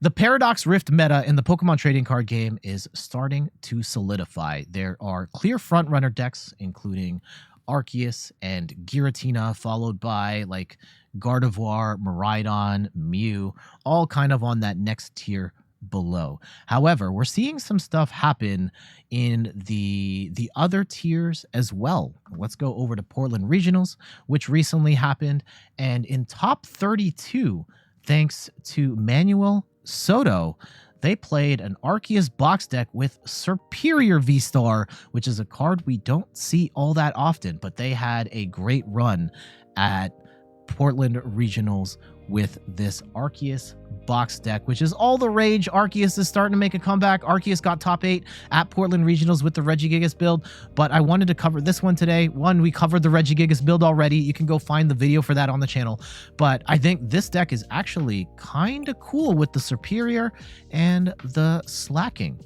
The Paradox Rift meta in the Pokemon trading card game is starting to solidify. There are clear frontrunner decks, including Arceus and Giratina, followed by like Gardevoir, Miraidon, Mew, all kind of on that next tier below. However, we're seeing some stuff happen in the other tiers as well. Let's go over to Portland Regionals, which recently happened, and in top 32, thanks to Manuel Soto, they played an Arceus box deck with Serperior VSTAR, which is a card we don't see all that often, but they had a great run at Portland Regionals with this Arceus box deck, which is all the rage. Arceus is starting to make a comeback. Arceus got top 8 at Portland Regionals with the Regigigas build, but I wanted to cover this one today. One, we covered the Regigigas build already. You can go find the video for that on the channel, but I think this deck is actually kind of cool with the Serperior and the Slaking.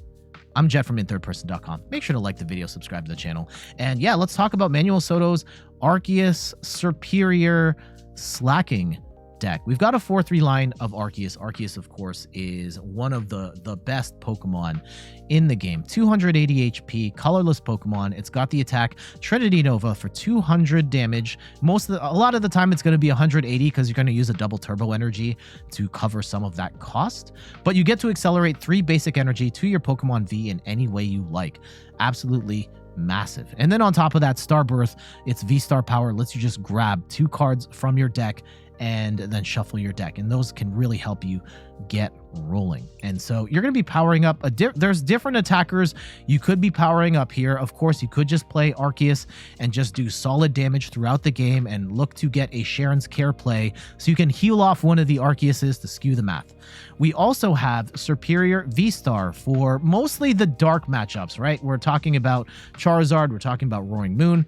I'm Jet from inthirdperson.com. Make sure to like the video, subscribe to the channel, and yeah, let's talk about Manuel Soto's Arceus Serperior Slaking deck. We've got a 4-3 line of Arceus. Arceus, of course, is one of the best Pokemon in the game. 280 HP, colorless Pokemon. It's got the attack Trinity Nova for 200 damage. A lot of the time it's going to be 180 because you're going to use a double turbo energy to cover some of that cost. But you get to accelerate 3 basic energy to your Pokemon V in any way you like. Absolutely massive. And then on top of that, Star Birth, its V-Star power lets you just grab 2 cards from your deck and then shuffle your deck, and those can really help you get rolling. And so you're going to be powering up there's different attackers you could be powering up here. Of course, you could just play Arceus and just do solid damage throughout the game and look to get a Cheren's Care play so you can heal off one of the Arceuses to skew the math. We also have Serperior VSTAR for mostly the dark matchups, right? We're talking about Charizard, we're talking about Roaring Moon,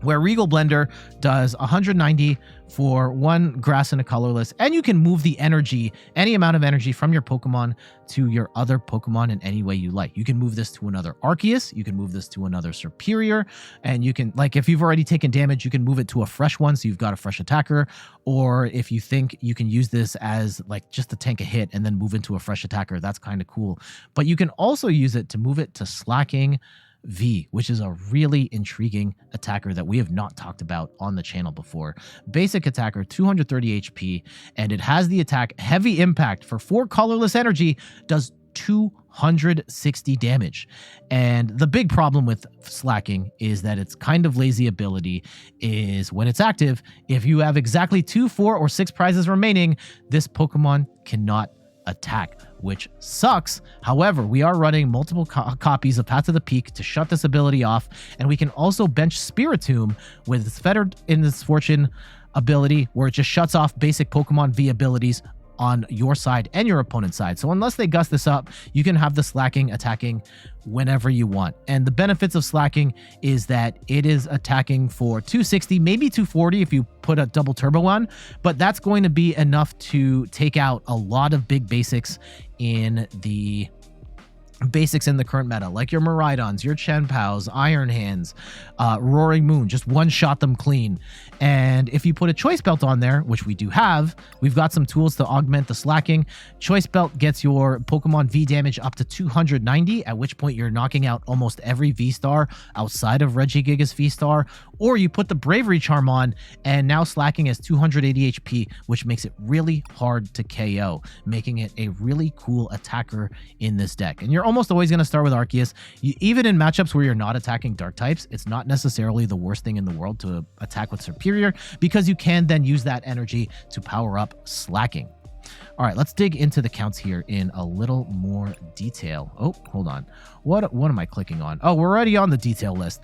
where Regal Blender does 190 for 1 grass and a colorless, and you can move the energy, any amount of energy from your Pokemon to your other Pokemon in any way you like. You can move this to another Arceus, you can move this to another Serperior, and you can, like, if you've already taken damage, you can move it to a fresh one, so you've got a fresh attacker, or if you think you can use this as like just to tank a hit and then move into a fresh attacker, that's kind of cool. But you can also use it to move it to Slaking V, which is a really intriguing attacker that we have not talked about on the channel before. Basic attacker, 230 HP, and it has the attack Heavy Impact for 4 colorless energy, does 260 damage. And the big problem with Slaking is that its kind of lazy ability is when it's active, if you have exactly 2, 4, or 6 prizes remaining, this Pokemon cannot attack, which sucks. However, we are running multiple copies of Path to the Peak to shut this ability off, and we can also bench Spiritomb with its Fettered in its Fortune ability, where it just shuts off basic Pokemon V abilities on your side and your opponent's side. So unless they gust this up, you can have the Slaking attacking whenever you want. And the benefits of Slaking is that it is attacking for 260, maybe 240 if you put a double turbo on, but that's going to be enough to take out a lot of big basics in the current meta, like your Miraidons, your Chenpaus, Iron Hands, Roaring Moon, just one-shot them clean. And if you put a Choice Belt on there, which we do have, we've got some tools to augment the Slaking. Choice Belt gets your Pokemon V damage up to 290, at which point you're knocking out almost every V-Star outside of Regigigas V-Star, or you put the Bravery Charm on, and now Slaking has 280 HP, which makes it really hard to KO, making it a really cool attacker in this deck. And you're almost always going to start with Arceus. Even in matchups where you're not attacking dark types, it's not necessarily the worst thing in the world to attack with Serperior, because you can then use that energy to power up Slaking. All right, let's dig into the counts here in a little more detail. Oh, hold on. What am I clicking on? Oh, we're already on the detail list.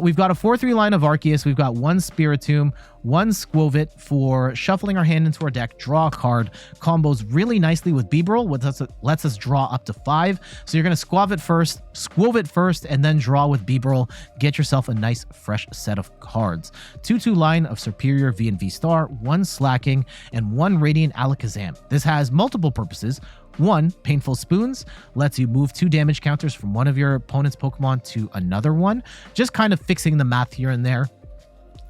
We've got a 4-3 line of Arceus. We've got 1 Spiritomb, 1 Skwovet for shuffling our hand into our deck, draw a card. Combos really nicely with Bibarel, which lets us draw up to 5. So you're going to Skwovet first, and then draw with Bibarel. Get yourself a nice fresh set of cards. 2-2 line of Serperior V and VSTAR, 1 Slaking, and 1 Radiant Alakazam. This has multiple purposes. 1, Painful Spoons, lets you move 2 damage counters from one of your opponent's Pokemon to another one, just kind of fixing the math here and there.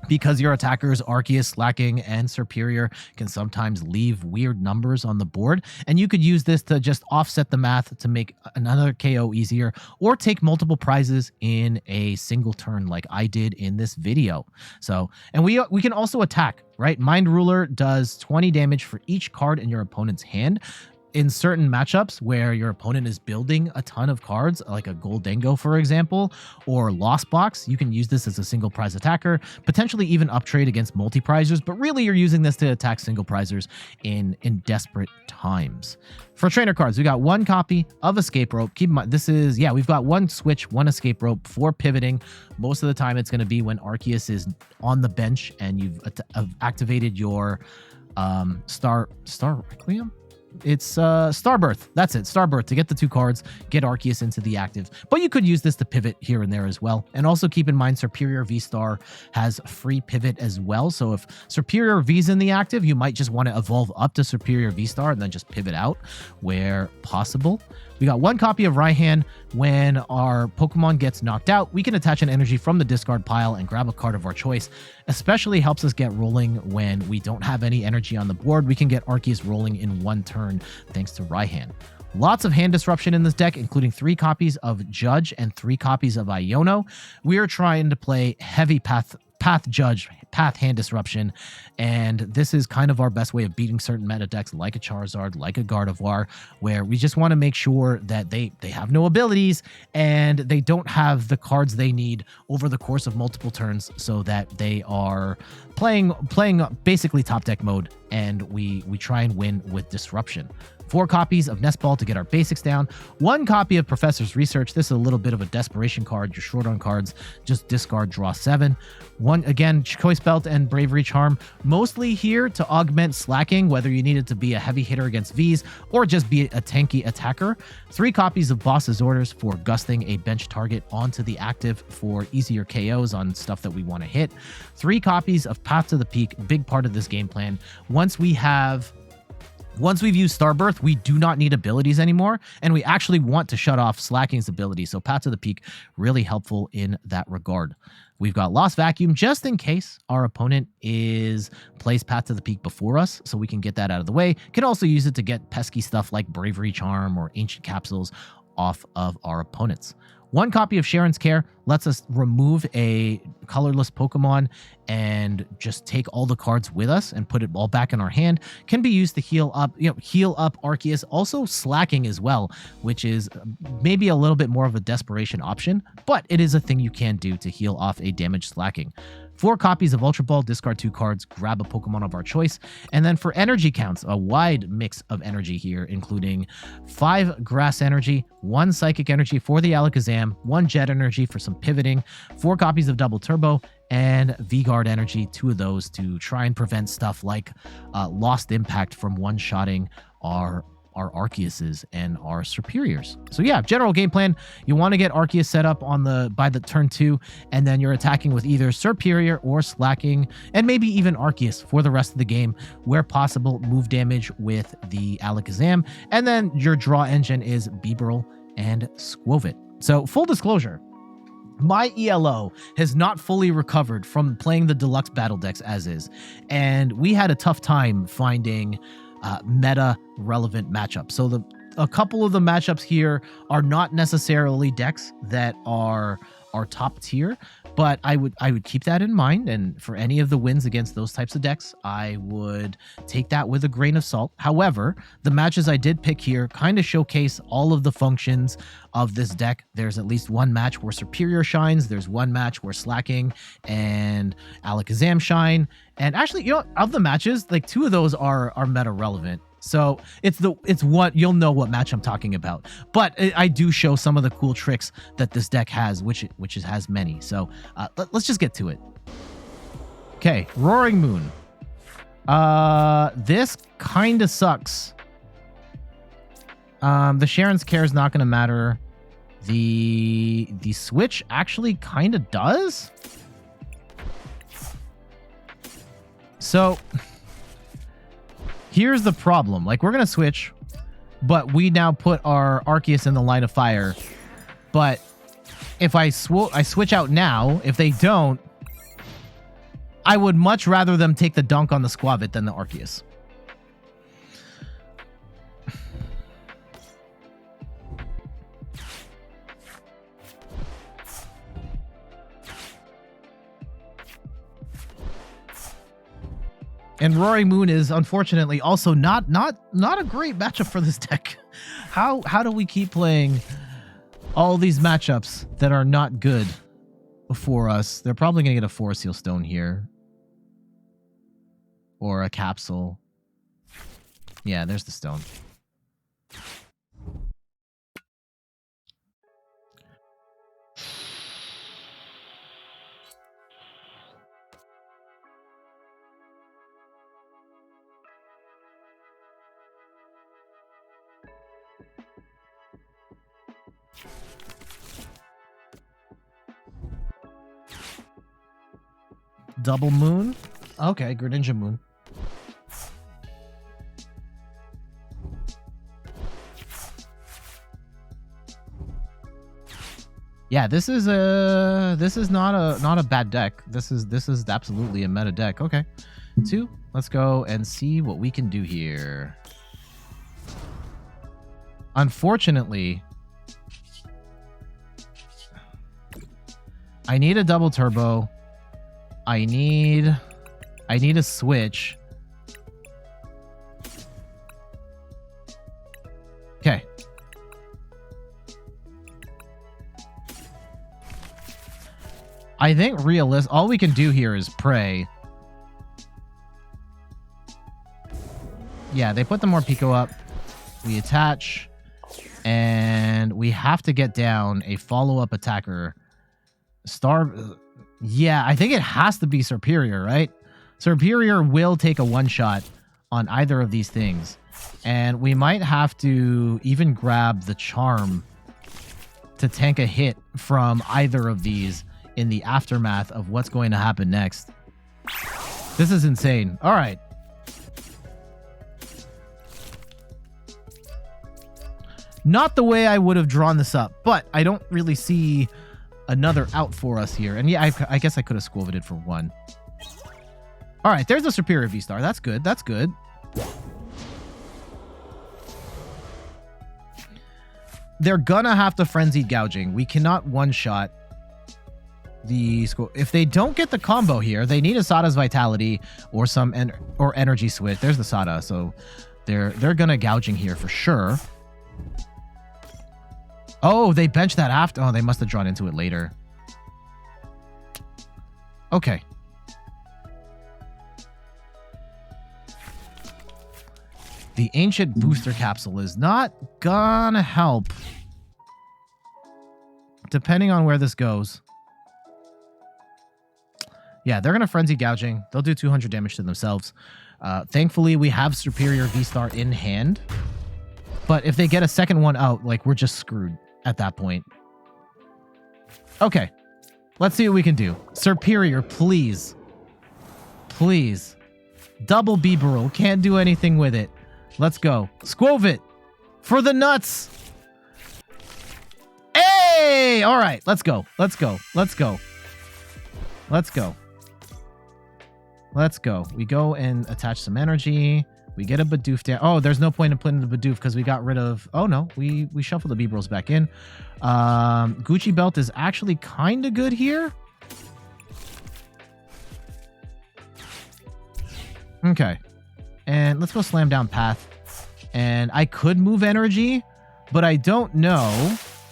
because your attackers Arceus, Slaking, and Serperior can sometimes leave weird numbers on the board, and you could use this to just offset the math to make another KO easier, or take multiple prizes in a single turn like I did in this video. So, and we can also attack, right? Mind Ruler does 20 damage for each card in your opponent's hand. In certain matchups where your opponent is building a ton of cards, like a Goldengo, for example, or Lost Box, you can use this as a single prize attacker, potentially even uptrade against multi-prizers, but really you're using this to attack single prizers in desperate times. For trainer cards, we got one copy of Escape Rope. Keep in mind, this is, yeah, we've got one Switch, one Escape Rope for pivoting. Most of the time it's going to be when Arceus is on the bench and you've activated your Star Requiem? It's Starbirth. That's it. Starbirth to get the 2 cards, get Arceus into the active. But you could use this to pivot here and there as well. And also keep in mind Serperior VSTAR has free pivot as well. So if Serperior V's in the active, you might just want to evolve up to Serperior VSTAR and then just pivot out where possible. We got one copy of Raihan. When our Pokemon gets knocked out, we can attach an energy from the discard pile and grab a card of our choice. Especially helps us get rolling when we don't have any energy on the board. We can get Arceus rolling in one turn thanks to Raihan. Lots of hand disruption in this deck, including 3 copies of Judge and 3 copies of Iono. We are trying to play heavy path Judge, path hand disruption, and this is kind of our best way of beating certain meta decks like a Charizard, like a Gardevoir, where we just want to make sure that they have no abilities and they don't have the cards they need over the course of multiple turns, so that they are playing basically top deck mode, and we try and win with disruption. 4 copies of Nest Ball to get our basics down. 1 copy of Professor's Research. This is a little bit of a desperation card. You're short on cards. Just discard, draw 7. 1, again, Choice Belt and Bravery Charm. Mostly here to augment Slaking, whether you need it to be a heavy hitter against Vs or just be a tanky attacker. 3 copies of Boss's Orders for gusting a bench target onto the active for easier KOs on stuff that we want to hit. 3 copies of Path to the Peak, big part of this game plan. Once we've used Starbirth, we do not need abilities anymore, and we actually want to shut off Slaking's ability, so Path to the Peak, really helpful in that regard. We've got Lost Vacuum just in case our opponent plays Path to the Peak before us, so we can get that out of the way. Can also use it to get pesky stuff like Bravery Charm or Ancient Capsules off of our opponents. 1 copy of Cheren's Care lets us remove a colorless Pokemon and just take all the cards with us and put it all back in our hand. Can be used to heal up Arceus, also Slaking as well, which is maybe a little bit more of a desperation option, but it is a thing you can do to heal off a damaged Slaking. 4 copies of Ultra Ball, discard 2 cards, grab a Pokemon of our choice. And then for energy counts, a wide mix of energy here, including 5 Grass Energy, 1 Psychic Energy for the Alakazam, 1 Jet Energy for some pivoting, 4 copies of Double Turbo, and V-Guard Energy, 2 of those to try and prevent stuff like Lost Impact from one-shotting our Arceuses and our Serperiors. So yeah, general game plan, you want to get Arceus set up by the turn 2, and then you're attacking with either Serperior or Slaking, and maybe even Arceus for the rest of the game, where possible, move damage with the Alakazam, and then your draw engine is Bibarel and Skwovet. So full disclosure, my ELO has not fully recovered from playing the deluxe battle decks as is, and we had a tough time finding meta relevant matchups. So a couple of the matchups here are not necessarily decks that are top tier, but I would keep that in mind, and for any of the wins against those types of decks, I would take that with a grain of salt. However, the matches I did pick here kind of showcase all of the functions of this deck. There's at least 1 match where Serperior shines, there's 1 match where Slaking and Alakazam shine, and actually, of the matches, like 2 of those are meta relevant. So it's what you'll know what match I'm talking about. But I do show some of the cool tricks that this deck has, which has many. So let's just get to it. Okay, Roaring Moon. This kind of sucks. The Cheren's Care is not going to matter. The Switch actually kind of does. So here's the problem. Like, we're going to switch, but we now put our Arceus in the line of fire. But if I switch out now, if they don't, I would much rather them take the dunk on the Skwovet than the Arceus. And Roaring Moon is unfortunately also not a great matchup for this deck. How do we keep playing all these matchups that are not good for us? They're probably gonna get a Forest Seal Stone here. Or a Capsule. Yeah, there's the stone. Double Moon? Okay, Greninja Moon. Yeah, this is not a bad deck. This is absolutely a meta deck. Okay. 2. Let's go and see what we can do here. Unfortunately, I need a double turbo. I need a switch. Okay. I think all we can do here is pray. Yeah, they put the Morpeko up. We attach. And we have to get down a follow-up attacker. Yeah, I think it has to be Serperior, right? Serperior will take a one-shot on either of these things. And we might have to even grab the Charm to tank a hit from either of these in the aftermath of what's going to happen next. This is insane. All right. Not the way I would have drawn this up, but I don't really see another out for us here. And yeah, I guess I could have Skwoveted for 1. All right, there's the Serperior V-Star. That's good. That's good. They're gonna have to Frenzied Gouging. We cannot one-shot the if they don't get the combo here, they need a Sada's Vitality or some Energy Switch. There's the Sada, so they're gonna Gouging here for sure. Oh, they benched that after. Oh, they must have drawn into it later. Okay. The Ancient Booster Capsule is not gonna help. Depending on where this goes. Yeah, they're gonna Frenzy Gouging. They'll do 200 damage to themselves. Thankfully, we have Serperior V-Star in hand. But if they get a second one out, like, we're just screwed at that point. Okay. Let's see what we can do. Serperior, please. Please. Double Bibarel. Can't do anything with it. Let's go. Skwovet. For the nuts. Hey! All right. Let's go. Let's go. Let's go. Let's go. Let's go. We go and attach some energy. We get a Bidoof down. Oh, there's no point in putting the Bidoof because we got rid of... Oh, no. We shuffled the Bibarels back in. Gucci Belt is actually kind of good here. Okay. And let's go Slam Down Path. And I could move energy, but I don't know.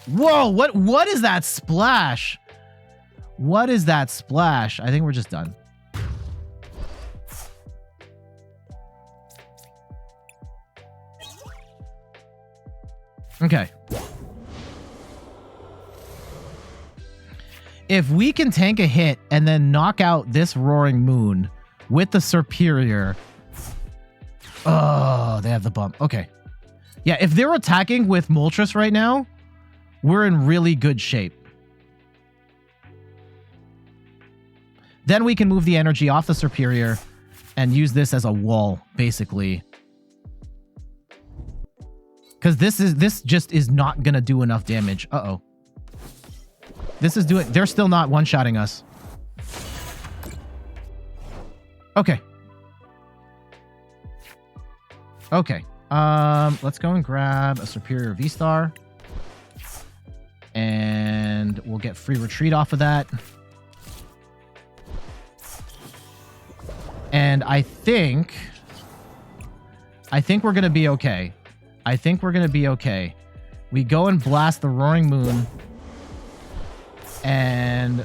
Whoa, what is that splash? What is that splash? I think we're just done. Okay. If we can tank a hit and then knock out this Roaring Moon with the Serperior. Oh, they have the bump. Okay. Yeah, if they're attacking with Moltres right now, we're in really good shape. Then we can move the energy off the Serperior and use this as a wall, basically. Because this just is not gonna do enough damage. Uh-oh. This is doing... They're still not one-shotting us. Okay. Okay. Let's go and grab a Serperior VSTAR. And we'll get free retreat off of that. And I think we're going to be okay. I think we're going to be okay. We go and blast the Roaring Moon. And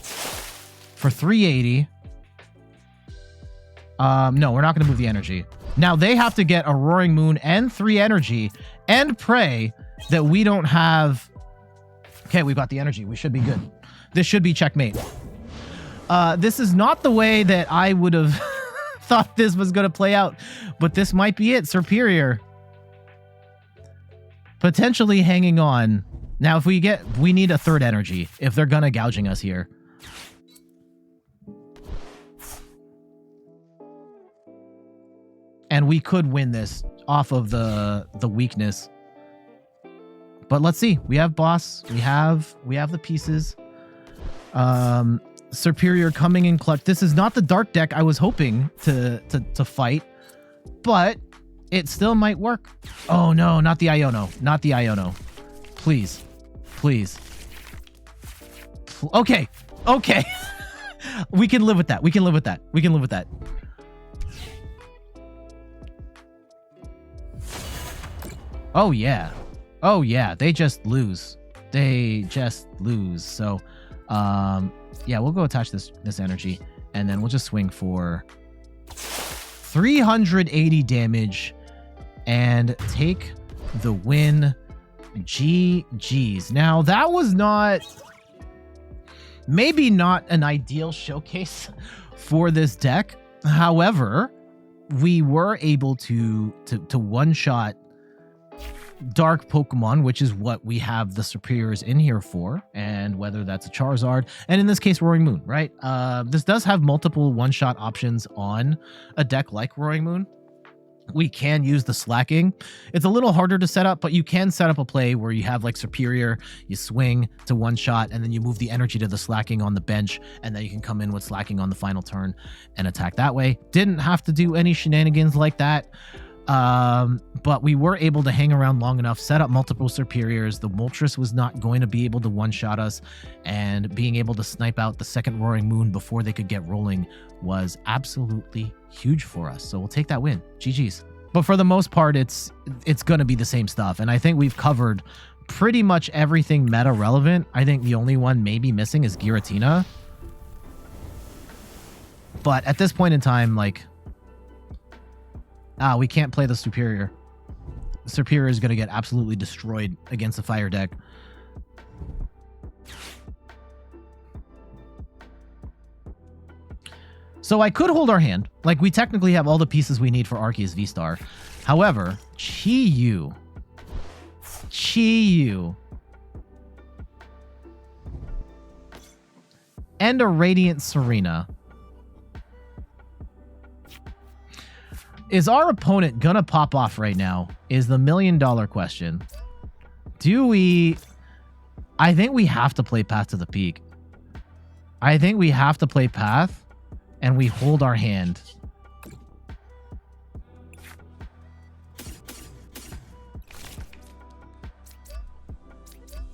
for 380. No, we're not going to move the energy. Now they have to get a Roaring Moon and 3 energy and pray that we don't have... Okay, we've got the energy. We should be good. This should be checkmate. This is not the way that I would have thought this was going to play out, but this might be it. Serperior potentially hanging on. Now, if we need a 3rd energy if they're going to gouging us here. And we could win this off of the weakness. But let's see. We have boss. We have the pieces. Serperior coming in clutch. This is not the dark deck I was hoping to fight, but it still might work. Oh no, not the Iono. Not the Iono. Please. Please. Okay. Okay. We can live with that. We can live with that. We can live with that. Oh yeah. Oh yeah, they just lose. They just lose. So, yeah, we'll go attach this energy, and then we'll just swing for 380 damage and take the win. GG's. Now, that was maybe not an ideal showcase for this deck. However, we were able to one-shot dark Pokemon, which is what we have the Serperiors in here for, and whether that's a Charizard, and in this case Roaring Moon, right? This does have multiple one-shot options on a deck like Roaring Moon. We can use the Slaking. It's a little harder to set up, but you can set up a play where you have like Serperior, you swing to one-shot, and then you move the energy to the Slaking on the bench, and then you can come in with Slaking on the final turn and attack that way. Didn't have to do any shenanigans like that. But we were able to hang around long enough, set up multiple Serperiors. The Moltres was not going to be able to one-shot us, and being able to snipe out the second Roaring Moon before they could get rolling was absolutely huge for us. So we'll take that win. GG's. But for the most part, it's going to be the same stuff. And I think we've covered pretty much everything meta relevant. I think the only one maybe missing is Giratina. But at this point in time, like... we can't play the Serperior. Serperior is going to get absolutely destroyed against the fire deck. So I could hold our hand. Like, we technically have all the pieces we need for Arceus VSTAR. However, Chi-Yu. And a Radiant Serena. Is our opponent gonna pop off right now is the million-dollar question. Do we... I think we have to play Path to the Peak. I think we have to play Path, and we hold our hand.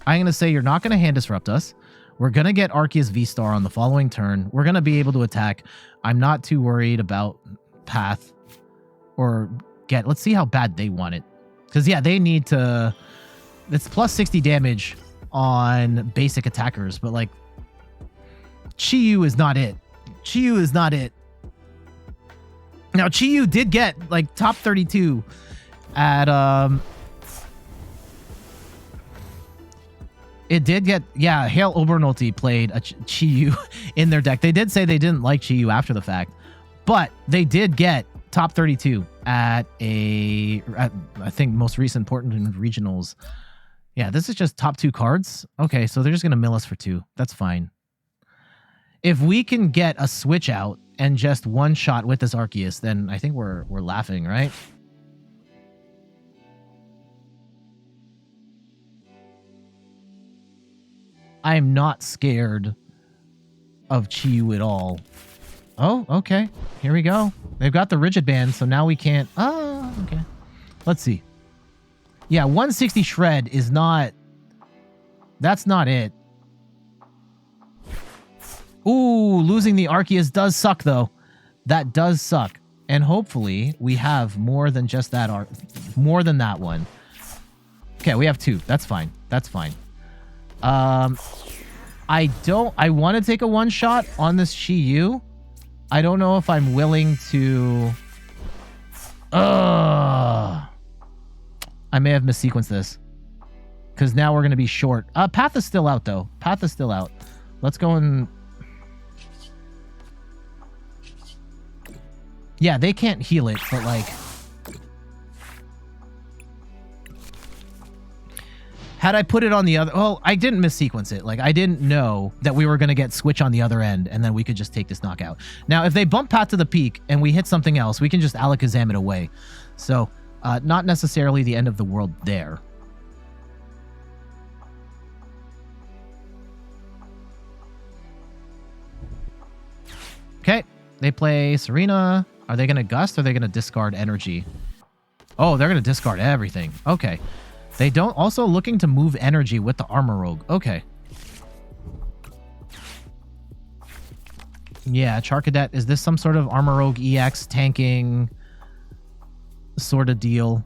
I'm gonna say you're not gonna hand disrupt us. We're gonna get Arceus VSTAR on the following turn. We're gonna be able to attack. I'm not too worried about Path. Or let's see how bad they want it. Because, yeah, they need to... It's plus 60 damage on basic attackers. But, like, Chi-Yu is not it. Chi-Yu is not it. Now, Chi-Yu did get, like, top 32 at... It did get... Yeah, Hail Obernulti played a Chi-Yu in their deck. They did say they didn't like Chi-Yu after the fact. But they did get... top 32 at I think most recent Portland regionals. Yeah, this is just top 2 cards. Okay, so they're just gonna mill us for 2. That's fine. If we can get a switch out and just one shot with this Arceus, then I think we're laughing, right? I'm not scared of Chi-Yu at all. Oh, okay. Here we go. They've got the rigid band, so now we can't... Oh, okay. Let's see. Yeah, 160 shred is not... That's not it. Ooh, losing the Arceus does suck, though. That does suck. And hopefully, we have more than just that more than that one. Okay, we have 2. That's fine. That's fine. I want to take a one-shot on this Chi-Yu. I don't know if I'm willing to... I may have missequenced this. Because now we're going to be short. Path is still out, though. Path is still out. Let's go and... Yeah, they can't heal it, but like... Had I put it on the other... Oh, I didn't missequence it. Like, I didn't know that we were going to get Switch on the other end, and then we could just take this knockout. Now, if they bump Path to the Peak, and we hit something else, we can just Alakazam it away. So, not necessarily the end of the world there. Okay, they play Serena... Are they going to Gust or are they going to discard energy? Oh, they're going to discard everything. Okay. They don't... Also looking to move energy with the Armor Rogue. Okay. Yeah, Charcadet. Is this some sort of Armor Rogue EX tanking sort of deal?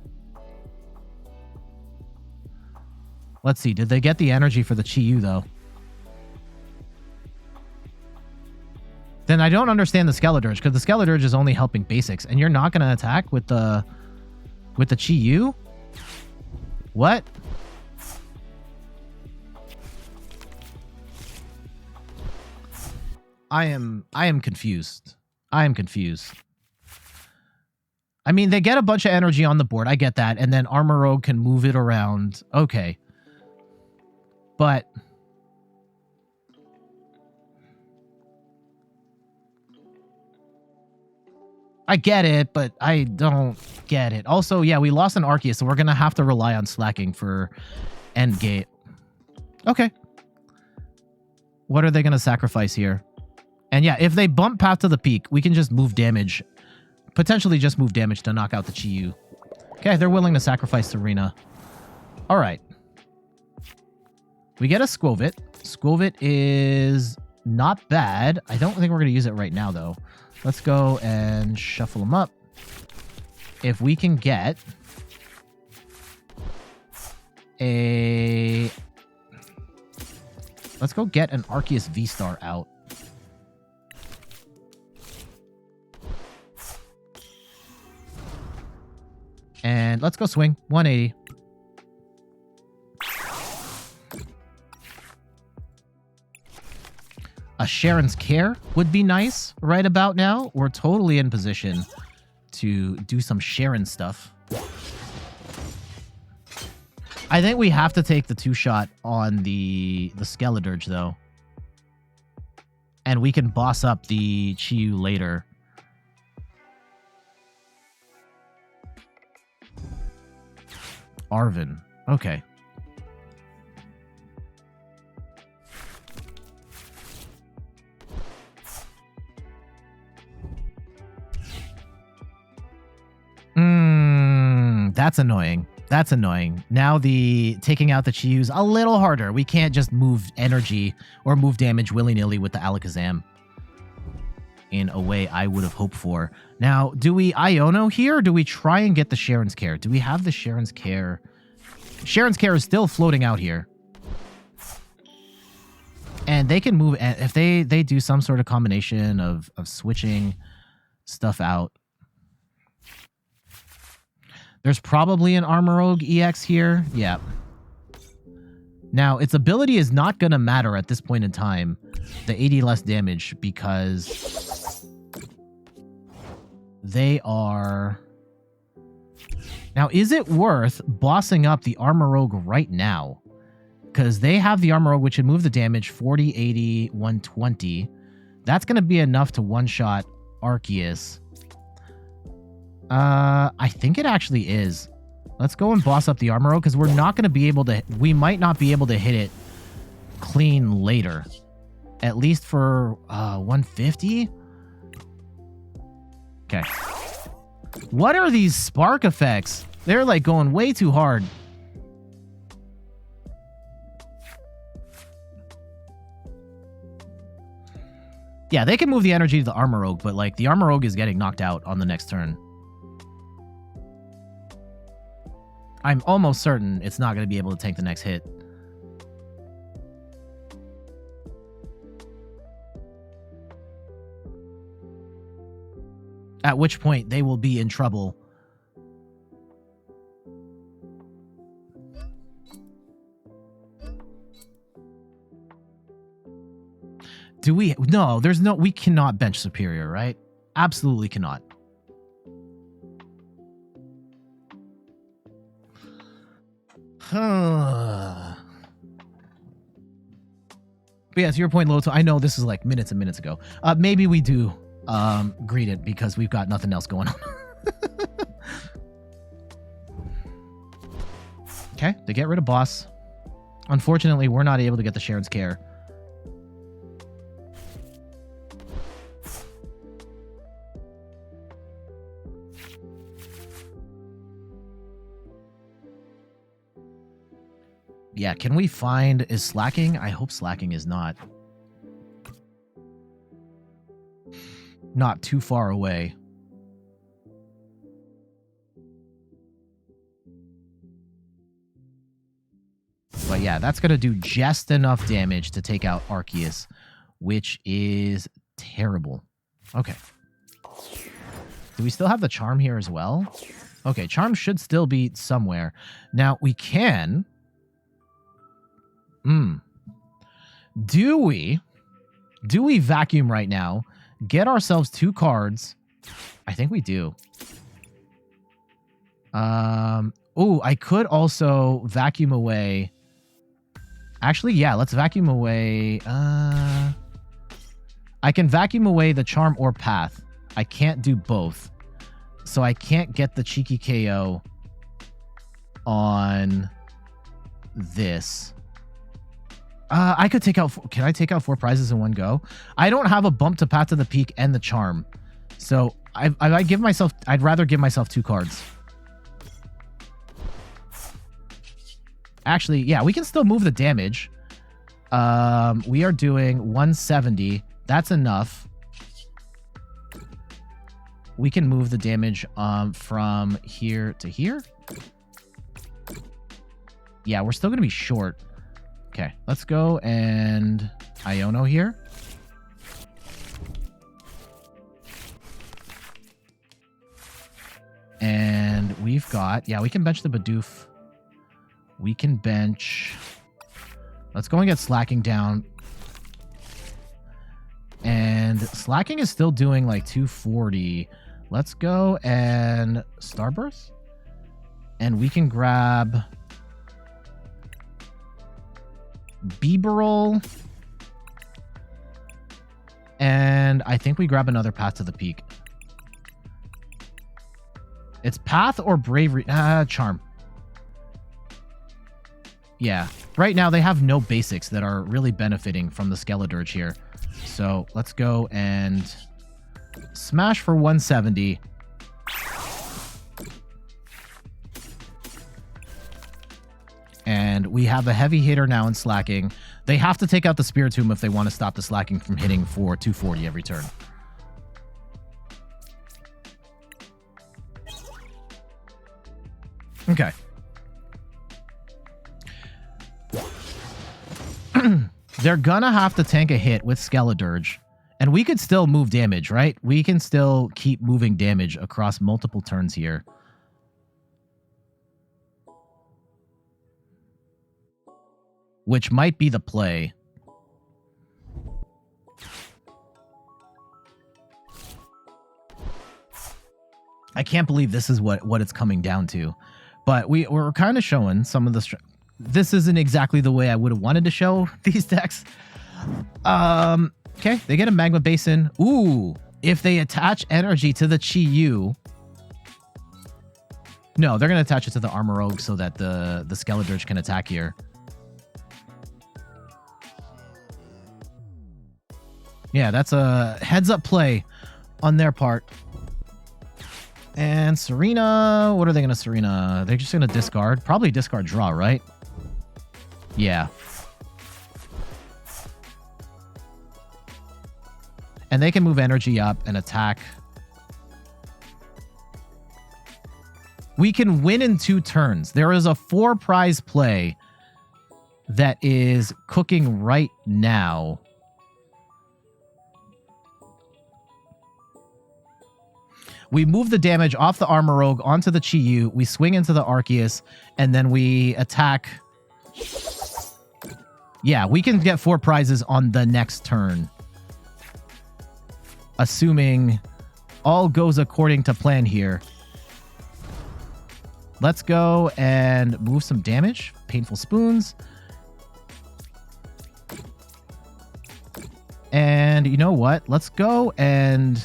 Let's see. Did they get the energy for the Chi-Yu, though? Then I don't understand the Skeledirge, because the Skeledirge is only helping basics, and you're not going to attack with the Chi-Yu? What? I am confused. I am confused. I mean, they get a bunch of energy on the board. I get that. And then Armor Rogue can move it around. Okay. But... I get it, but I don't get it. Also, yeah, we lost an Arceus, so we're going to have to rely on Slaking for endgame. Okay. What are they going to sacrifice here? And yeah, if they bump Path to the Peak, we can just move damage. Potentially just move damage to knock out the Chi-Yu. Okay, they're willing to sacrifice Serena. All right. We get a Skwovet. Skwovet is not bad. I don't think we're going to use it right now, though. Let's go and shuffle them up. If we can get a... Let's go get an Arceus V-Star out. And let's go swing. 180. A Cheren's Care would be nice right about now. We're totally in position to do some Cheren stuff. I think we have to take the 2-shot on the Skeledirge, though. And we can boss up the Chi-Yu later. Arven. Okay. That's annoying. That's annoying. Now the taking out the Chi-Yu's a little harder. We can't just move energy or move damage willy-nilly with the Alakazam in a way I would have hoped for. Now, do we Iono here, or do we try and get the Cheren's Care? Do we have the Cheren's Care? Cheren's Care is still floating out here. And they can move... If they do some sort of combination of switching stuff out. There's probably an Armor Rogue EX here. Yeah. Now, its ability is not going to matter at this point in time. The 80 less damage, because they are... Now, is it worth bossing up the Armor Rogue right now? Because they have the Armor Rogue, which would move the damage 40, 80, 120. That's going to be enough to one-shot Arceus. I think it actually is. Let's go and boss up the Armor Rogue, because we're not going to be able to... We might not be able to hit it clean later. At least for 150? Okay. What are these spark effects? They're like going way too hard. Yeah, they can move the energy to the Armorogue, but like the Armorogue is getting knocked out on the next turn. I'm almost certain it's not going to be able to tank the next hit. At which point they will be in trouble. Do we? No, there's no, we cannot bench Serperior, right? Absolutely cannot. But yeah, to your point, Loto, I know this is like minutes and minutes ago. Maybe we do greet it because we've got nothing else going on. Okay, they get rid of boss. Unfortunately, we're not able to get the Cheren's Care. Yeah, can we find... Is Slaking? I hope Slaking is not too far away. But yeah, that's going to do just enough damage to take out Arceus, which is terrible. Okay. Do we still have the Charm here as well? Okay, Charm should still be somewhere. Now, we can... Do we vacuum right now? Get ourselves 2 cards. I think we do. Oh, I could also vacuum away. Actually, yeah, let's vacuum away. I can vacuum away the Charm or Path. I can't do both. So I can't get the cheeky KO on this. I could take out... Can I take out 4 prizes in one go? I don't have a bump to Path to the Peak and the Charm. So I'd rather give myself 2 cards. Actually, yeah, we can still move the damage. We are doing 170. That's enough. We can move the damage from here to here. Yeah, we're still going to be short. Okay, let's go and Iono here. And we've got... Yeah, we can bench the Bidoof. We can bench... Let's go and get Slaking down. And Slaking is still doing like 240. Let's go and Starburst. And we can grab... Bibarel. And I think we grab another Path to the Peak. It's Path or Bravery. Charm. Yeah. Right now, they have no basics that are really benefiting from the Skeledirge here. So let's go and smash for 170. And we have a heavy hitter now in Slaking. They have to take out the Spiritomb if they want to stop the Slaking from hitting for 240 every turn. Okay. They're gonna have to tank a hit with Skeledirge. And we could still move damage, right? We can still keep moving damage across multiple turns here. Which might be the play. I can't believe this is what it's coming down to. But we're kind of showing some of the... This isn't exactly the way I would have wanted to show these decks. Okay, they get a Magma Basin. Ooh, if they attach energy to the Chi-Yu... No, they're going to attach it to the Armorogue so that the Skeledirge can attack here. Yeah, that's a heads-up play on their part. And Serena, what are they going to Serena? They're just going to discard. Probably discard draw, right? Yeah. And they can move energy up and attack. We can win in 2 turns. There is a 4-prize play that is cooking right now. We move the damage off the Armorogue onto the Chi-Yu. We swing into the Arceus, and then we attack. Yeah, we can get 4 prizes on the next turn. Assuming all goes according to plan here. Let's go and move some damage. Painful Spoons. And you know what? Let's go and...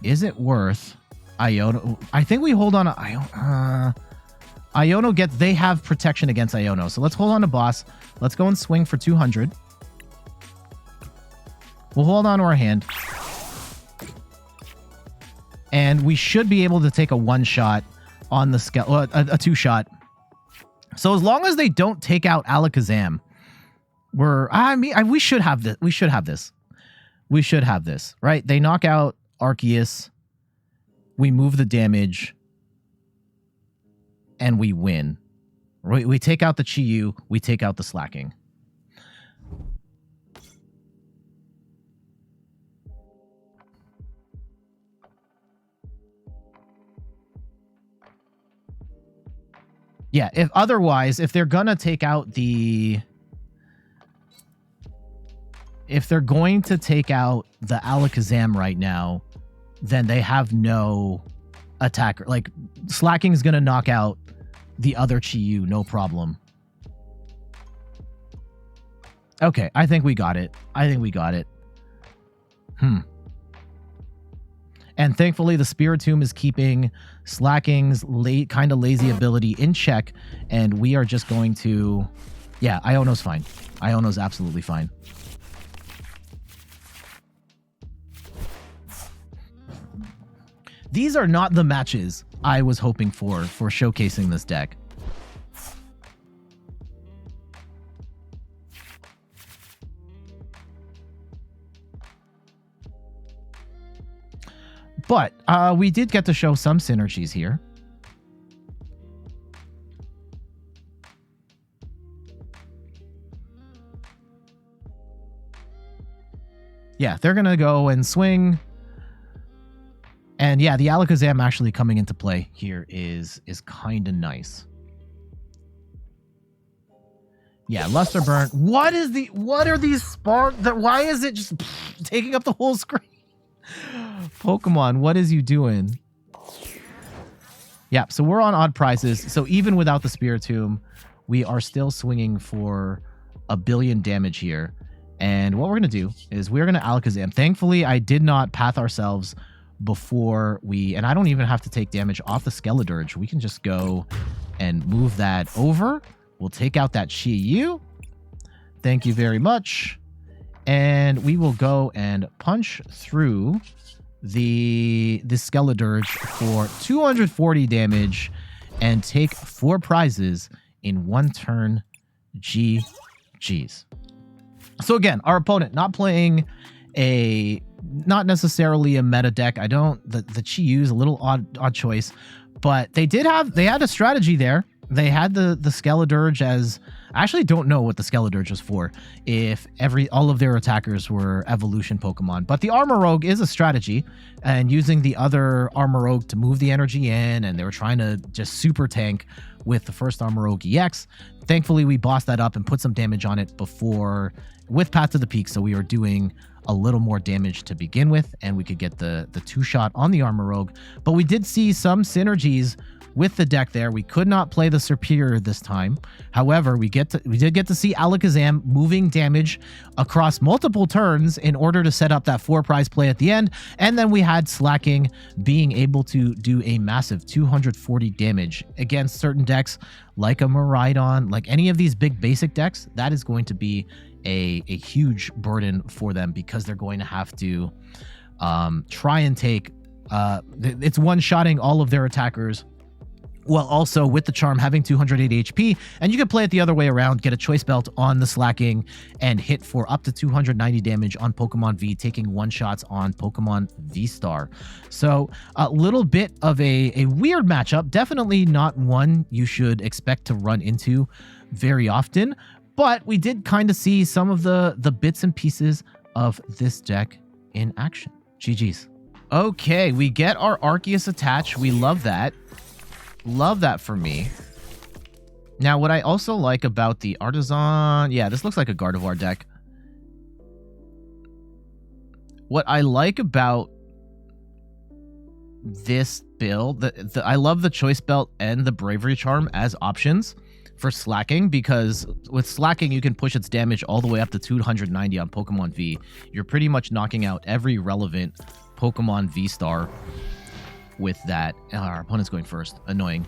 Is it worth... Iono. I think we hold on to Iono. They have protection against Iono. So let's hold on to boss. Let's go and swing for 200. We'll hold on to our hand. And we should be able to take a 1-shot on the scale, a 2-shot. So as long as they don't take out Alakazam, we should have this. We should have this. We should have this, right? They knock out Arceus. We move the damage, and we win. We take out the Chi-Yu, we take out the Slaking. Yeah, if they're gonna take out the... If they're going to take out the Alakazam right now, then they have no attacker. Like, Slaking's going to knock out the other Chi-Yu, no problem. Okay, I think we got it. And thankfully, the Spiritomb is keeping Slaking's kind of lazy ability in check, and we are just going to... Yeah, Iono's fine. Iono's absolutely fine. These are not the matches I was hoping for showcasing this deck. But we did get to show some synergies here. Yeah, they're going to go and swing. And yeah, the Alakazam actually coming into play here is kind of nice. Yeah, Luster Burn. What are these spark that why is it just taking up the whole screen? Pokemon, what is you doing? Yeah, so we're on odd prizes. So even without the Spiritomb, we are still swinging for 1 billion damage here. And what we're going to do is we're going to Alakazam. Thankfully, I did not path ourselves before we... And I don't even have to take damage off the Skeledirge. We can just go and move that over. We'll take out that Chi-Yu. Thank you very much. And we will go and punch through the Skeledirge for 240 damage and take 4 prizes in 1 turn. GG's. So again, our opponent not playing not necessarily a meta deck. The Chi-Yu is a little odd choice, but they had a strategy there. They had the Skeledirge as... I actually don't know what the Skeledirge was for, if all of their attackers were evolution Pokemon. But the Armorogue is a strategy, and using the other Armorogue to move the energy in, and they were trying to just super tank with the first Armorogue EX. Thankfully, we bossed that up and put some damage on it with Path to the Peak, so we were doing a little more damage to begin with, and we could get the 2-shot on the Armorogue. But we did see some synergies with the deck there. We could not play the Serperior this time. However, we did get to see Alakazam moving damage across multiple turns in order to set up that 4-prize play at the end. And then we had Slaking being able to do a massive 240 damage against certain decks like a Miraidon, like any of these big basic decks. That is going to be a huge burden for them, because they're going to have to try and take it's one-shotting all of their attackers, while also with the charm having 280 HP, and you can play it the other way around, get a choice belt on the Slaking and hit for up to 290 damage on Pokemon V, taking one-shots on Pokemon V-Star. So a little bit of a weird matchup, definitely not one you should expect to run into very often, but we did kind of see some of the bits and pieces of this deck in action. GG's. Okay, we get our Arceus attach. We love that. Love that for me. Now, what I also like about the Artisan... Yeah, this looks like a Gardevoir deck. What I like about this build... I love the Choice Belt and the Bravery Charm as options for Slaking, because with Slaking, you can push its damage all the way up to 290 on Pokemon V. You're pretty much knocking out every relevant Pokemon V-Star with that. Our opponent's going first. Annoying.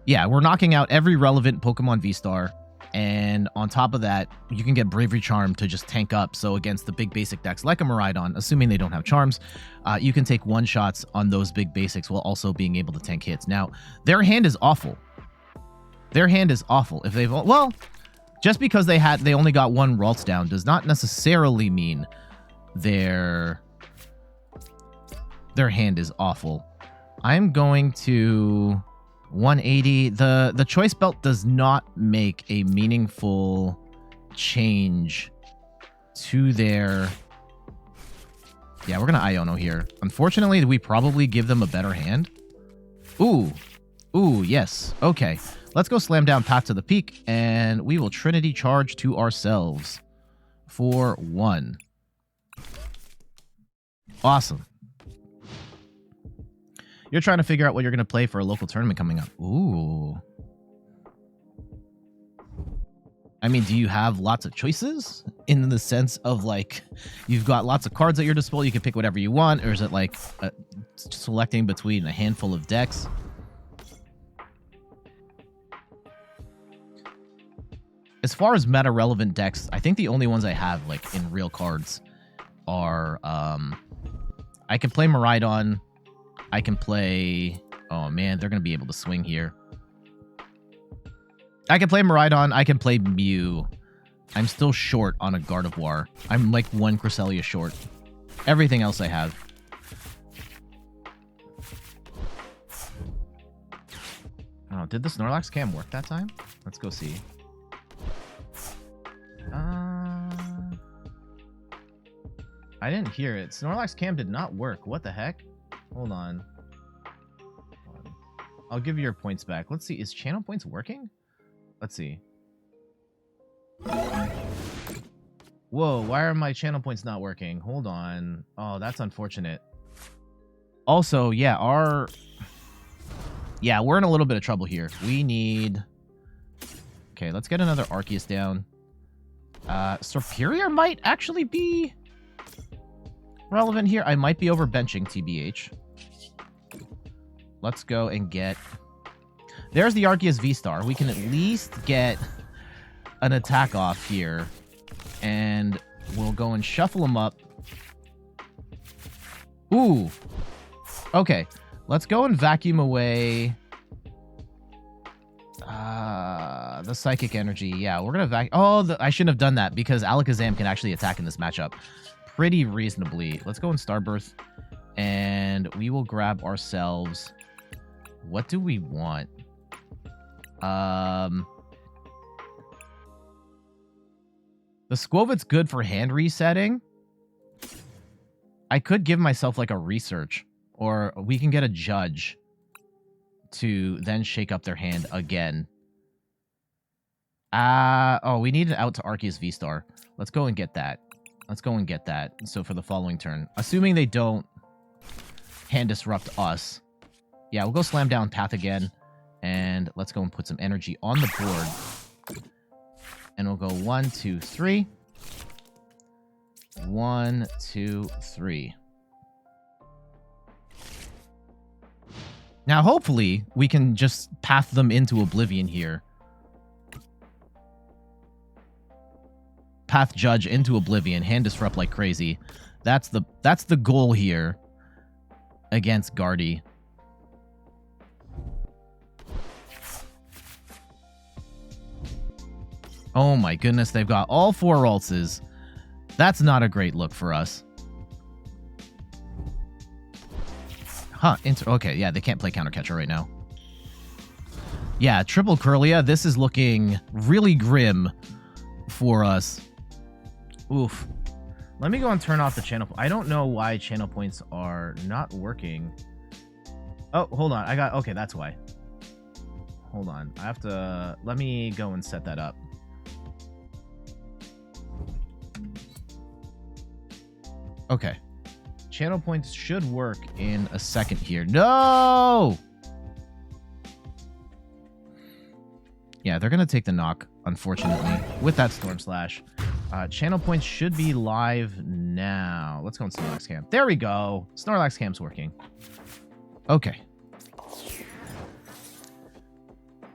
Yeah, we're knocking out every relevant Pokemon V-Star, and on top of that, you can get Bravery Charm to just tank up. So against the big basic decks like a Miraidon, assuming they don't have charms, you can take one-shots on those big basics while also being able to tank hits. Now, their hand is awful. Their hand is awful. If they've... Well, just because they only got one Ralts down does not necessarily mean their hand is awful. I'm going to 180. The Choice Belt does not make a meaningful change to their... Yeah, we're going to Iono here. Unfortunately, we probably give them a better hand. Ooh. Ooh, yes. Okay. Let's go slam down Path to the Peak, and we will Trinity Charge to ourselves for 1. Awesome. You're trying to figure out what you're going to play for a local tournament coming up. Ooh. I mean, do you have lots of choices in the sense of, like, you've got lots of cards at your disposal, you can pick whatever you want, or is it, like, selecting between a handful of decks? As far as meta-relevant decks, I think the only ones I have, like, in real cards are, I can play Miraidon. I can play... Oh, man, they're going to be able to swing here. I can play Miraidon. I can play Mew. I'm still short on a Gardevoir. I'm like 1 Cresselia short. Everything else I have. Oh, did the Snorlax cam work that time? Let's go see. I didn't hear it. Snorlax cam did not work. What the heck? Hold on. I'll give you your points back. Let's see. Is channel points working? Let's see. Whoa, why are my channel points not working? Hold on. Oh, that's unfortunate. Also, yeah, Yeah, we're in a little bit of trouble here. We need... Okay, let's get another Arceus down. Serperior might actually be relevant here. I might be overbenching, TBH. Let's go and get... There's the Arceus V-Star. We can at least get an attack off here. And we'll go and shuffle them up. Ooh. Okay. Let's go and vacuum away... the Psychic Energy. Yeah, we're going to vacuum... Oh, I shouldn't have done that because Alakazam can actually attack in this matchup pretty reasonably. Let's go in Starbirth. And we will grab ourselves... What do we want? The Skwovet's good for hand resetting. I could give myself like a research, or we can get a Judge to then shake up their hand again. Oh, we need an out to Arceus V-Star. Let's go and get that. Let's go and get that. So for the following turn, assuming they don't hand disrupt us. Yeah, we'll go slam down Path again. And let's go and put some energy on the board. And we'll go 1, 2, 3. 1, 2, 3. Now, hopefully, we can just path them into oblivion here. Path Judge into oblivion. Hand disrupt like crazy. That's the goal here against Guardy. Oh my goodness, they've got all 4 ults. That's not a great look for us. Huh, okay, yeah, they can't play counter catcher right now. Yeah, triple Curlia, this is looking really grim for us. Oof. Let me go and turn off the channel. I don't know why channel points are not working. Oh, hold on. Okay, that's why. Hold on. I have to... Let me go and set that up. Okay. Channel points should work in a second here. No! Yeah, they're going to take the knock, unfortunately, with that Storm Slash. Channel points should be live now. Let's go on Snorlax Cam. There we go. Snorlax Cam's working. Okay.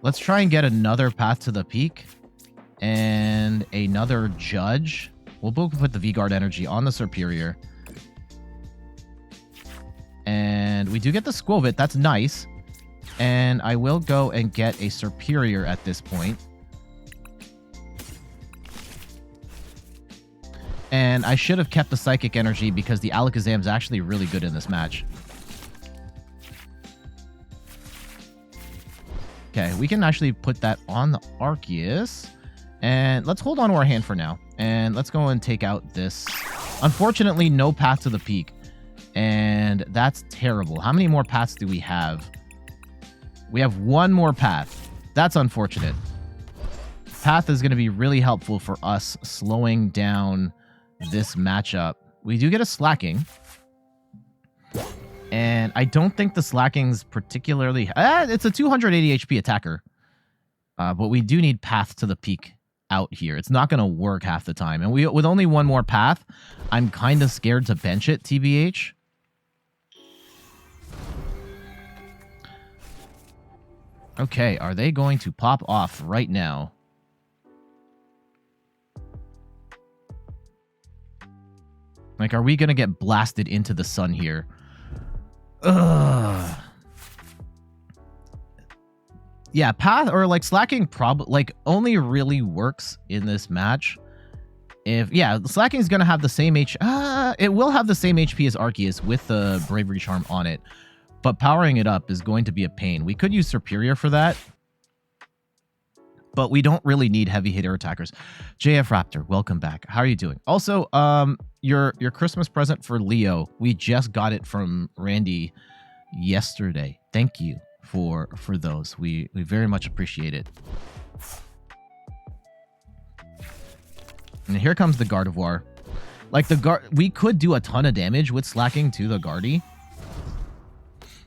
Let's try and get another path to the peak and another Judge. We'll both put the V-Guard energy on the Serperior. And we do get the Skwovet. That's nice. And I will go and get a Serperior at this point. And I should have kept the Psychic Energy because the Alakazam is actually really good in this match. Okay, we can actually put that on the Arceus. And let's hold on to our hand for now. And let's go and take out this. Unfortunately, no path to the peak. And that's terrible. How many more paths do we have? We have 1 more path. That's unfortunate. Path is going to be really helpful for us slowing down this matchup. We do get a Slaking. And I don't think the Slaking's particularly... it's a 280 HP attacker. But we do need path to the peak out here. It's not going to work half the time. And with only 1 more path, I'm kind of scared to bench it, TBH. Okay, are they going to pop off right now? Like, are we going to get blasted into the sun here? Ugh. Yeah, path or like Slaking probably like only really works in this match. Yeah, Slaking is going to have the same it will have the same HP as Arceus with the Bravery Charm on it. But powering it up is going to be a pain. We could use Serperior for that. But we don't really need heavy hitter attackers. JF Raptor, welcome back. How are you doing? Also, your Christmas present for Leo. We just got it from Randy yesterday. Thank you for those. We very much appreciate it. And here comes the Gardevoir. Like we could do a ton of damage with Slaking to the Guardy.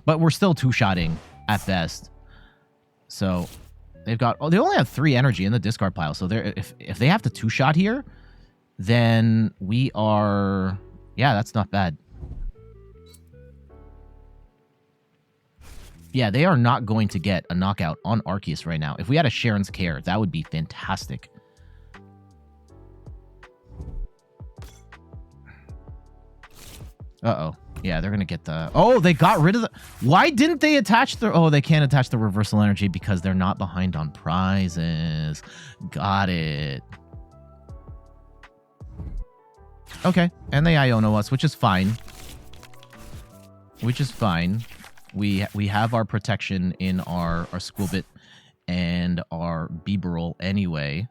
But we're still 2-shotting at best. So they only have 3 energy in the discard pile. So if they have to 2-shot here, then we are... Yeah, that's not bad. Yeah, they are not going to get a knockout on Arceus right now. If we had a Cheren's Care, that would be fantastic. Uh-oh. Yeah, they're going to get the... Oh, they got rid of the... Why didn't they attach the... Oh, they can't attach the reversal energy because they're not behind on prizes. Got it. Okay, and they Iono us, which is fine. Which is fine. We have our protection in our Skwovet and our Bibarel anyway.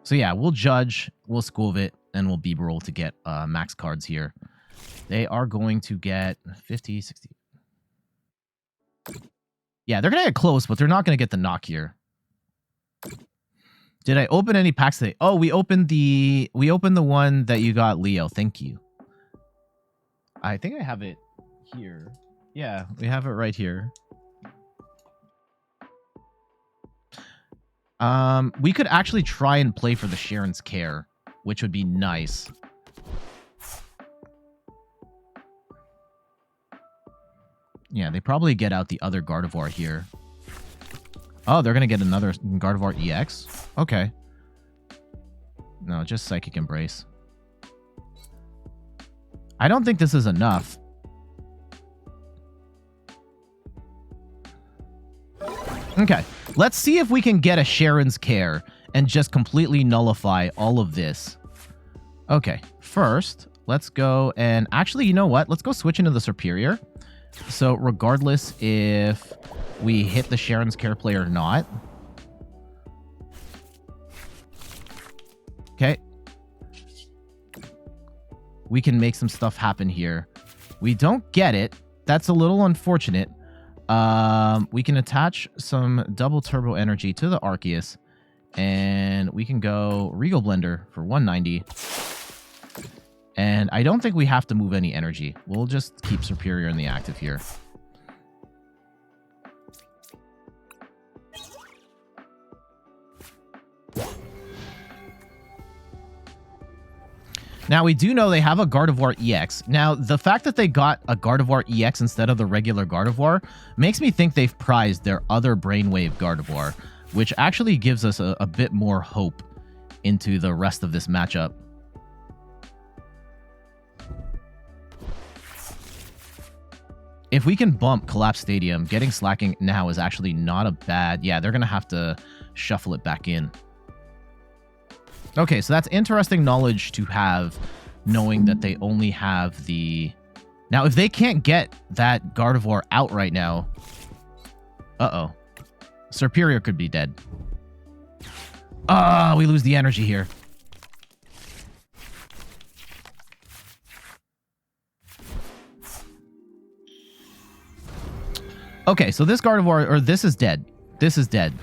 So yeah, we'll Judge, we'll Skwovet, and we'll Bibarel to get max cards here. They are going to get 50, 60. Yeah, they're going to get close, but they're not going to get the knock here. Did I open any packs today? Oh, we opened the one that you got, Leo. Thank you. I think I have it here. Yeah, we have it right here. We could actually try and play for the Cheren's Care, which would be nice. Yeah, they probably get out the other Gardevoir here. Oh, they're going to get another Gardevoir EX? Okay. No, just Psychic Embrace. I don't think this is enough. Okay, let's see if we can get a Cheren's Care and just completely nullify all of this. Okay, first, let's go and... Actually, you know what? Let's go switch into the Serperior. So, regardless if we hit the Cheren's Care play or not. Okay. We can make some stuff happen here. We don't get it. That's a little unfortunate. We can attach some double turbo energy to the Arceus. And we can go Regal Blender for 190. And I don't think we have to move any energy. We'll just keep Serperior in the active here. Now, we do know they have a Gardevoir EX. Now, the fact that they got a Gardevoir EX instead of the regular Gardevoir makes me think they've prized their other Brainwave Gardevoir, which actually gives us a bit more hope into the rest of this matchup. If we can bump Collapse Stadium, getting Slaking now is actually not a bad... Yeah, they're going to have to shuffle it back in. Okay, so that's interesting knowledge to have, knowing that they only have the... Now, if they can't get that Gardevoir out right now... Uh-oh. Serperior could be dead. Ah, we lose the energy here. Okay, so this Gardevoir, or this is dead. This is dead.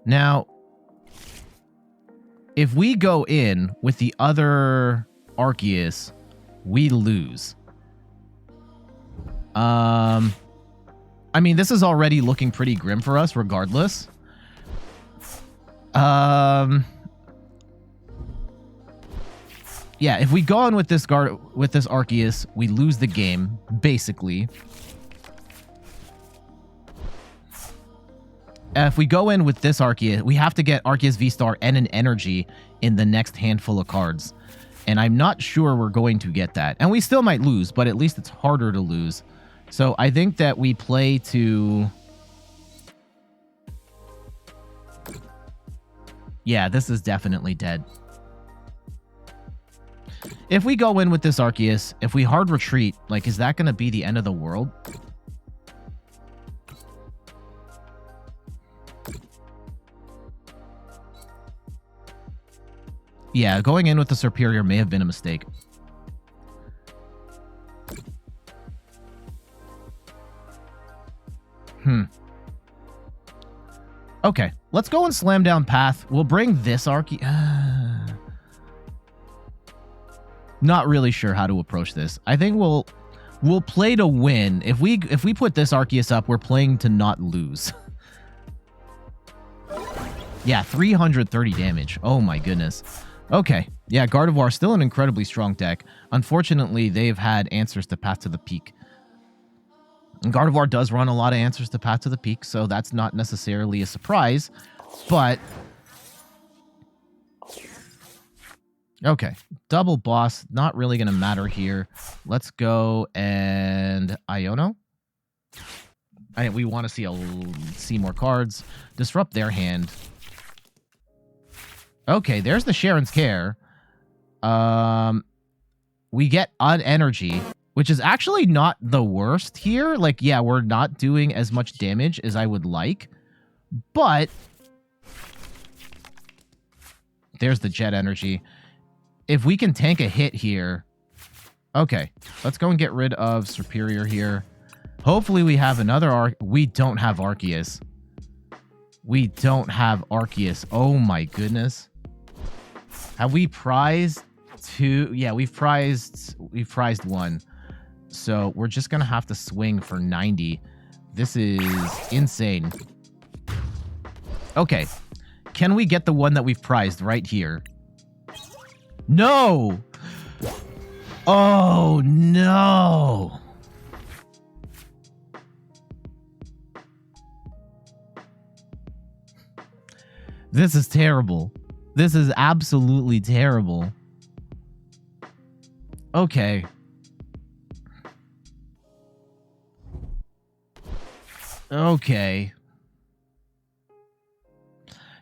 Now, if we go in with the other Arceus, we lose. I mean, this is already looking pretty grim for us, regardless. Yeah, if we go on with this Arceus, we lose the game, basically. If we go in with this Arceus, we have to get Arceus V-Star and an energy in the next handful of cards. And I'm not sure we're going to get that. And we still might lose, but at least it's harder to lose. So I think that we play to... Yeah, this is definitely dead. If we go in with this Arceus, if we hard retreat, like, is that going to be the end of the world? Yeah, going in with the Serperior may have been a mistake. Okay, let's go and slam down Path. We'll bring this Arceus. Not really sure how to approach this. I think we'll play to win. If we put this Arceus up, we're playing to not lose. Yeah, 330 damage. Oh my goodness. Okay. Yeah, Gardevoir still an incredibly strong deck. Unfortunately, they've had answers to Path to the Peak. And Gardevoir does run a lot of answers to Path to the Peak, so that's not necessarily a surprise. But... Okay. Double boss. Not really going to matter here. Let's go and... Iono? We want to see more cards. Disrupt their hand. Okay, there's the Cheren's Care. We get Odd Energy, which is actually not the worst here. Like, yeah, we're not doing as much damage as I would like. But there's the Jet Energy. If we can tank a hit here... Okay, let's go and get rid of Serperior here. Hopefully we have another We don't have Arceus. We don't have Arceus. Oh my goodness. Have we prized two? Yeah, we've prized one. So we're just going to have to swing for 90. This is insane. Okay. Can we get the one that we've prized right here? No! Oh, no! This is terrible. This is absolutely terrible. Okay. Okay.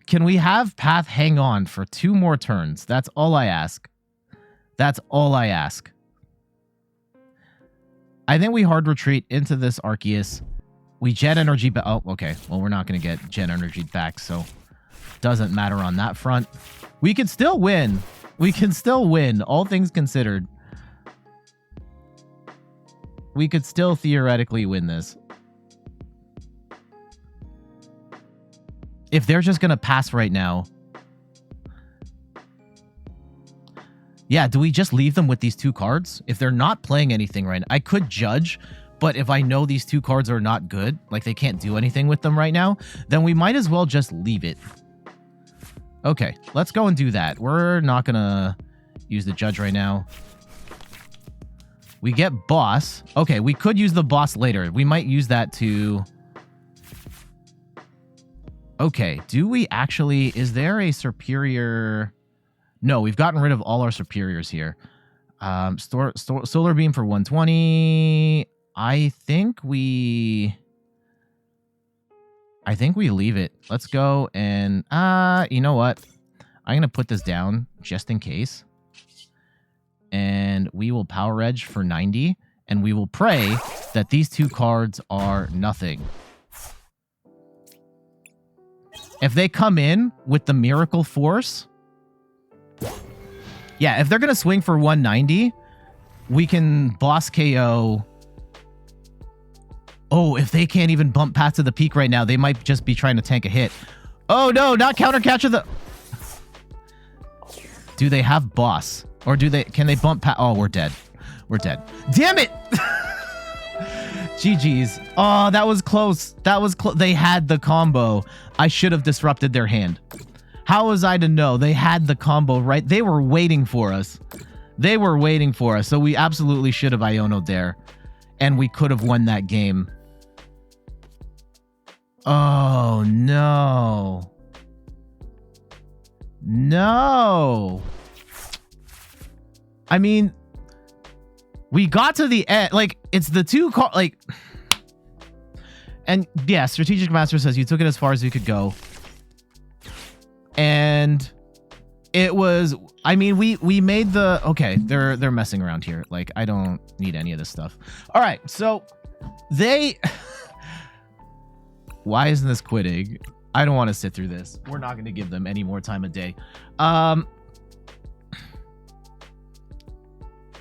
Can we have Path hang on for 2 more turns? That's all I ask. That's all I ask. I think we hard retreat into this Arceus. We Gen Energy back. Oh, okay. Well, we're not going to get Gen Energy back, so doesn't matter on that front. We can still win. We can still win, all things considered. We could still theoretically win this. If they're just going to pass right now. Yeah, do we just leave them with these 2 cards? If they're not playing anything right now, I could judge, but if I know these 2 cards are not good, like they can't do anything with them right now, then we might as well just leave it. Okay, let's go and do that. We're not going to use the Judge right now. We get Boss. Okay, we could use the Boss later. We might use that to... Okay, do we actually... Is there a Serperior... No, we've gotten rid of all our Serperiors here. Solar Beam for 120. I think we leave it. Let's go and... you know what? I'm going to put this down just in case. And we will Power Edge for 90. And we will pray that these 2 cards are nothing. If they come in with the Miracle Force... Yeah, if they're going to swing for 190, we can boss KO. Oh, if they can't even bump past to the peak right now, they might just be trying to tank a hit. Oh, no, not counter catcher the... Do they have boss? Or do they... Can they bump past... Oh, we're dead. We're dead. Damn it! GG's. Oh, that was close. That was close. They had the combo. I should have disrupted their hand. How was I to know? They had the combo, right? They were waiting for us. They were waiting for us. So we absolutely should have Iono'd there. And we could have won that game. Oh, no. No. I mean, we got to the end. Like, it's the 2 cards. Like, and yeah, Strategic Master says you took it as far as you could go. And it was, I mean, we made the, okay, they're messing around here. Like, I don't need any of this stuff. All right, so they, why isn't this quitting? I don't want to sit through this. We're not going to give them any more time of day.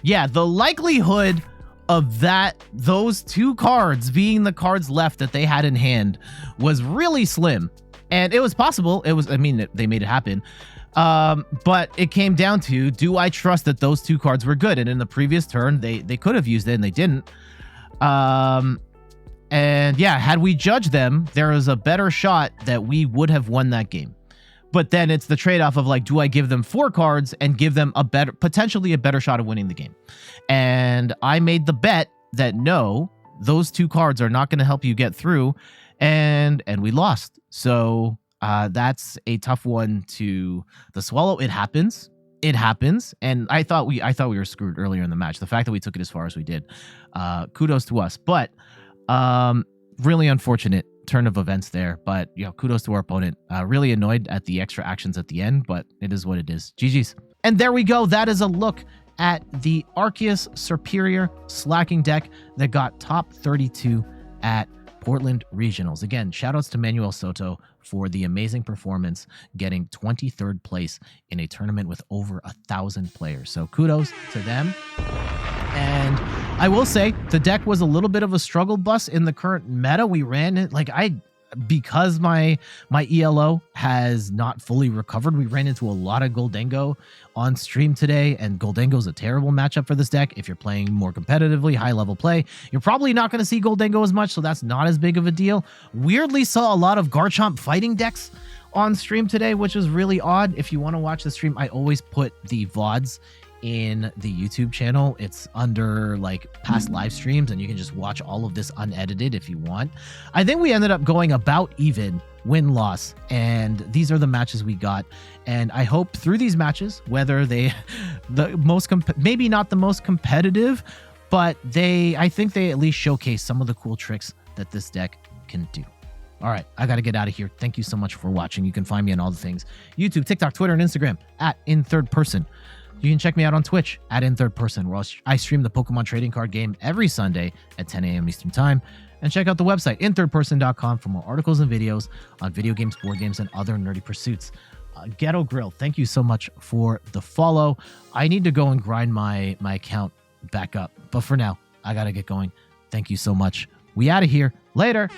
Yeah, the likelihood of those 2 cards being the cards left that they had in hand was really slim. And it was possible. It was, I mean, they made it happen. But it came down to, do I trust that those 2 cards were good? And in the previous turn, they could have used it and they didn't. And yeah, had we judged them, there was a better shot that we would have won that game. But then it's the trade-off of like, do I give them 4 cards and give them a better, potentially a better shot of winning the game? And I made the bet that no, those 2 cards are not going to help you get through. And we lost. So that's a tough one to swallow. It happens. It happens. And I thought we were screwed earlier in the match. The fact that we took it as far as we did, kudos to us. But really unfortunate turn of events there. But you know, kudos to our opponent. Really annoyed at the extra actions at the end, but it is what it is. GG's. And there we go. That is a look at the Arceus Serperior Slaking deck that got top 32 at Portland Regionals. Again, shoutouts to Manuel Soto for the amazing performance, getting 23rd place in a tournament with over 1,000 players. So kudos to them. And I will say the deck was a little bit of a struggle bus in the current meta. We ran it like because my ELO has not fully recovered, we ran into a lot of Goldengo on stream today, and Goldengo is a terrible matchup for this deck. If you're playing more competitively, high-level play, you're probably not going to see Goldengo as much, so that's not as big of a deal. Weirdly saw a lot of Garchomp fighting decks on stream today, which is really odd. If you want to watch the stream, I always put the VODs in the YouTube channel. It's under like past live streams, and you can just watch all of this unedited if you want. I think we ended up going about even win-loss, and these are the matches we got. And I hope through these matches, whether they maybe not the most competitive, but I think they at least showcase some of the cool tricks that this deck can do. All right, I got to get out of here. Thank you so much for watching. You can find me on all the things: YouTube, TikTok, Twitter, and Instagram at In Third Person. You can check me out on Twitch at In Third Person, where I stream the Pokemon trading card game every Sunday at 10 a.m. Eastern Time. And check out the website, inthirdperson.com, for more articles and videos on video games, board games, and other nerdy pursuits. Ghetto Grill, thank you so much for the follow. I need to go and grind my account back up. But for now, I got to get going. Thank you so much. We out of here. Later.